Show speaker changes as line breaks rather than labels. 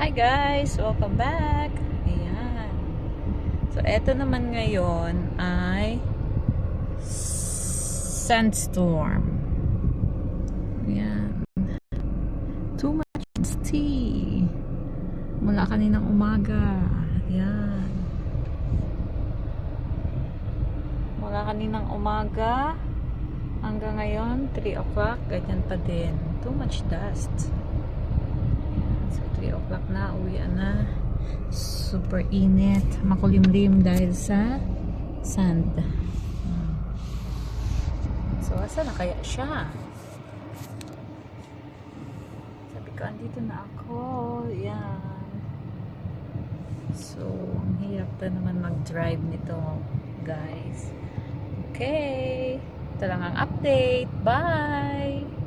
Hi guys! Welcome back! Ayan. So, eto naman ngayon ay sandstorm. Ayan. Too much tea. Mula kaninang umaga. Ayan. Mula kaninang umaga hanggang ngayon, 3 o'clock, ganyan pa din. Too much dust. So, 3 o'clock na, uwian na. Super init. Makulimlim dahil sa sand. So, asa na kaya siya? Sabi ko, andito na ako. Yan. So, ang hirap na naman mag-drive nito, guys. Okay. Ito lang ang update. Bye!